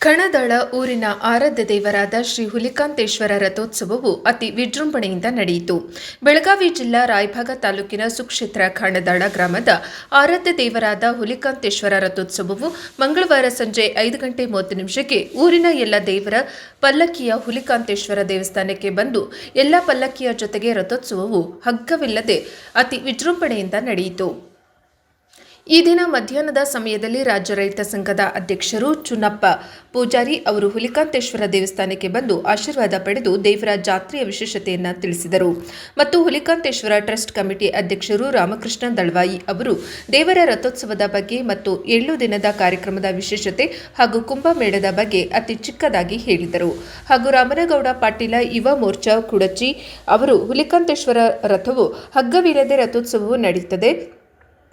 ಕಣದಾಳ ಊರಿನ ಆರಾಧ್ಯ ದೇವರಾದ ಶ್ರೀ ಹುಲಿಕಾಂತೇಶ್ವರ ರಥೋತ್ಸವವು ಅತಿ ವಿಜೃಂಭಣೆಯಿಂದ ನಡೆಯಿತು. ಬೆಳಗಾವಿ ಜಿಲ್ಲಾ ರಾಯಭಾಗ ತಾಲೂಕಿನ ಸುಕ್ಷೇತ್ರ ಕಣದಾಳ ಗ್ರಾಮದ ಆರಾಧ್ಯ ದೇವರಾದ ಹುಲಿಕಾಂತೇಶ್ವರ ರಥೋತ್ಸವವು ಮಂಗಳವಾರ ಸಂಜೆ 5:30 ಊರಿನ ಎಲ್ಲ ದೇವರ ಪಲ್ಲಕ್ಕಿಯ ಹುಲಿಕಾಂತೇಶ್ವರ ದೇವಸ್ಥಾನಕ್ಕೆ ಬಂದು ಎಲ್ಲ ಪಲ್ಲಕ್ಕಿಯ ಜೊತೆಗೆ ರಥೋತ್ಸವವು ಹಗ್ಗವಿಲ್ಲದೆ ಅತಿ ವಿಜೃಂಭಣೆಯಿಂದ ನಡೆಯಿತು. ಈ ದಿನ ಮಧ್ಯಾಹ್ನದ ಸಮಯದಲ್ಲಿ ರಾಜ್ಯ ರೈತ ಸಂಘದ ಅಧ್ಯಕ್ಷರು ಚುನ್ನಪ್ಪ ಪೂಜಾರಿ ಅವರು ಹುಲಿಕಾಂತೇಶ್ವರ ದೇವಸ್ಥಾನಕ್ಕೆ ಬಂದು ಆಶೀರ್ವಾದ ಪಡೆದು ದೇವರ ಜಾತ್ರೆಯ ವಿಶೇಷತೆಯನ್ನು ತಿಳಿಸಿದರು ಮತ್ತು ಹುಲಿಕಾಂತೇಶ್ವರ ಟ್ರಸ್ಟ್ ಕಮಿಟಿ ಅಧ್ಯಕ್ಷರು ರಾಮಕೃಷ್ಣ ದಳವಾಯಿ ಅವರು ದೇವರ ರಥೋತ್ಸವದ ಬಗ್ಗೆ ಮತ್ತು 7 ದಿನದ ಕಾರ್ಯಕ್ರಮದ ವಿಶೇಷತೆ ಹಾಗೂ ಕುಂಭಮೇಳದ ಬಗ್ಗೆ ಅತಿ ಚಿಕ್ಕದಾಗಿ ಹೇಳಿದರು. ಹಾಗೂ ರಾಮನಗೌಡ ಪಾಟೀಲ ಯುವ ಮೋರ್ಚಾ ಕುಡಚಿ ಅವರು ಹುಲಿಕಾಂತೇಶ್ವರ ರಥವು ಹಗ್ಗವಿಲ್ಲದೆ ರಥೋತ್ಸವವು ನಡೆಯುತ್ತದೆ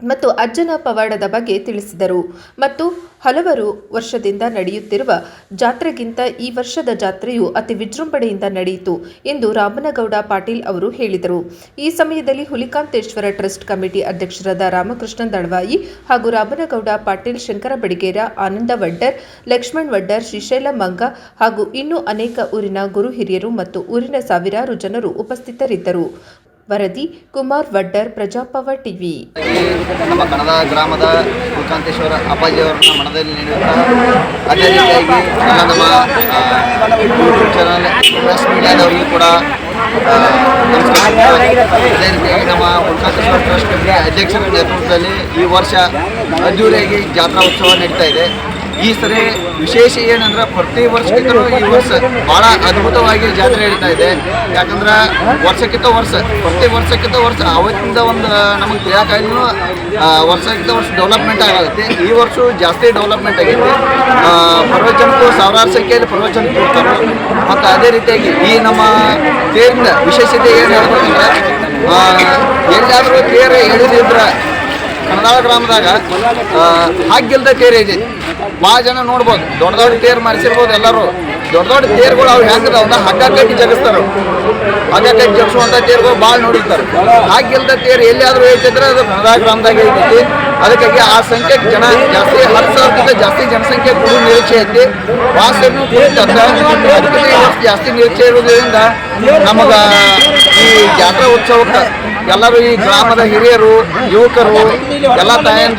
ಮತ್ತು ಅಜ್ಜನ ಪವಾಡದ ಬಗ್ಗೆ ತಿಳಿಸಿದರು ಮತ್ತು ಹಲವಾರು ವರ್ಷದಿಂದ ನಡೆಯುತ್ತಿರುವ ಜಾತ್ರೆಗಿಂತ ಈ ವರ್ಷದ ಜಾತ್ರೆಯು ಅತಿ ವಿಜೃಂಭಣೆಯಿಂದ ನಡೆಯಿತು ಎಂದು ರಾಮನಗೌಡ ಪಾಟೀಲ್ ಅವರು ಹೇಳಿದರು. ಈ ಸಮಯದಲ್ಲಿ ಹುಲಿಕಾಂತೇಶ್ವರ ಟ್ರಸ್ಟ್ ಕಮಿಟಿ ಅಧ್ಯಕ್ಷರಾದ ರಾಮಕೃಷ್ಣ ದಳವಾಯಿ ಹಾಗೂ ರಾಮನಗೌಡ ಪಾಟೀಲ್, ಶಂಕರ ಬಡಿಗೇರ, ಆನಂದ ವಡ್ಡರ್, ಲಕ್ಷ್ಮಣ್ ವಡ್ಡರ್, ಶ್ರೀಶೈಲ ಮಂಗ ಹಾಗೂ ಇನ್ನೂ ಅನೇಕ ಊರಿನ ಗುರು ಹಿರಿಯರು ಮತ್ತು ಊರಿನ ಸಾವಿರಾರು ಜನರು ಉಪಸ್ಥಿತರಿದ್ದರು. ವರದಿ ಕುಮಾರ್ ವಡ್ಡರ್, ಪ್ರಜಾಪವ ಟಿವಿ. ನಮ್ಮ ಕಣದ ಗ್ರಾಮದ ಹುಲಿಕಾಂತೇಶ್ವರ ಅಪ್ಪಾಜಿಯವರನ್ನ ಮನದಲ್ಲಿ ನೀಡುತ್ತಾ ಅದೇ ರೀತಿಯಾಗಿ ಎಲ್ಲ ನಮ್ಮ ಯೂಟ್ಯೂಬ್ ಚಾನಲ್ ಪ್ರೆಸ್ ಮೀಡಿಯಾದವರಿಗೂ ಕೂಡ ಅದೇ ರೀತಿಯಾಗಿ ನಮ್ಮ ಹುಲಿಕಾಂತೇಶ್ವರ ಟ್ರಸ್ಟ್ ಕಮಿಟಿ ಅಧ್ಯಕ್ಷರ ನೇತೃತ್ವದಲ್ಲಿ ಈ ವರ್ಷ ಅದ್ದೂರಿಯಾಗಿ ಜಾತ್ರಾ ಉತ್ಸವ ನಡೀತಾ ಇದೆ. ಈ ಸರಿ ವಿಶೇಷ ಏನಂದ್ರೆ ಪ್ರತಿ ವರ್ಷಕ್ಕಿಂತಲೂ ಈ ವರ್ಷ ಭಾಳ ಅದ್ಭುತವಾಗಿ ಜಾತ್ರೆ ನಡೀತಾ ಇದೆ. ಯಾಕಂದ್ರೆ ಪ್ರತಿ ವರ್ಷಕ್ಕಿಂತ ವರ್ಷ ಅವತ್ತಿಂದ ಒಂದು ನಮಗೆ ತಿಳಿಯೋಕ್ಕಾಗಿನೂ ವರ್ಷಕ್ಕಿಂತ ವರ್ಷ ಡೆವಲಪ್ಮೆಂಟ್ ಆಗುತ್ತೆ. ಈ ವರ್ಷ ಜಾಸ್ತಿ ಡೆವಲಪ್ಮೆಂಟ್ ಆಗೈತೆ. ಪ್ರವಚನಕ್ಕೂ ಸಾವಿರಾರು ಸಂಖ್ಯೆಯಲ್ಲಿ ಪ್ರವಚನ ಕೊಡ್ತಾರೆ. ಮತ್ತು ಅದೇ ರೀತಿಯಾಗಿ ಈ ನಮ್ಮ ತೇರಿನ ವಿಶೇಷತೆ ಏನು ಹೇಳ್ಬೇಕಂದ್ರೆ ಎಲ್ಲಾದರೂ ತೇರು ಎಳೆದಿದ್ರೆ ಕಣದಾಳ ಗ್ರಾಮದಾಗ ಹಾಗಿಲ್ದ ತೇರು ಇದೆ. ಭಾಳ ಜನ ನೋಡ್ಬೋದು, ದೊಡ್ಡ ದೊಡ್ಡ ತೇರು ಮಾಡಿಸಿರ್ಬೋದು. ಎಲ್ಲರೂ ದೊಡ್ಡ ದೊಡ್ಡ ತೇರುಗಳು ಅವ್ರು ಹೆಂಗದ ಅವನ್ನ ಹಗ್ಗ ಕಟ್ಟಿ ಜಗಿಸ್ತಾರೆ. ಹಗ್ಗ ಕಟ್ಟಿ ಜಗಿಸುವಂಥ ತೇರುಗಳು ಭಾಳ ನೋಡಿರ್ತಾರೆ. ಹಾಗಿಲ್ದ ತೇರು ಎಲ್ಲಿಯಾದರೂ ಐತಿದ್ರೆ ಅದು ಕಣದಾಳ ಗ್ರಾಮದಾಗ ಐತಿ. ಅದಕ್ಕಾಗಿ ಆ ಸಂಖ್ಯೆ ಜನ ಜಾಸ್ತಿ 10,000ಕ್ಕಿಂತ ಜಾಸ್ತಿ ಜನಸಂಖ್ಯೆ ಕೂಡ ನಿರೀಕ್ಷೆ ಐತಿ. ವಾಸನು ಕುಡಿತಂತ ಅದಕ್ಕಿಂತ ಜಾಸ್ತಿ ನಿರೀಕ್ಷೆ ಇರೋದ್ರಿಂದ ನಮಗೆ ಈ ಜಾತ್ರಾ ಉತ್ಸವಕ್ಕೆ ಎಲ್ಲರೂ ಈ ಗ್ರಾಮದ ಹಿರಿಯರು, ಯುವಕರು, ಎಲ್ಲ ತಾಯಂದಿರು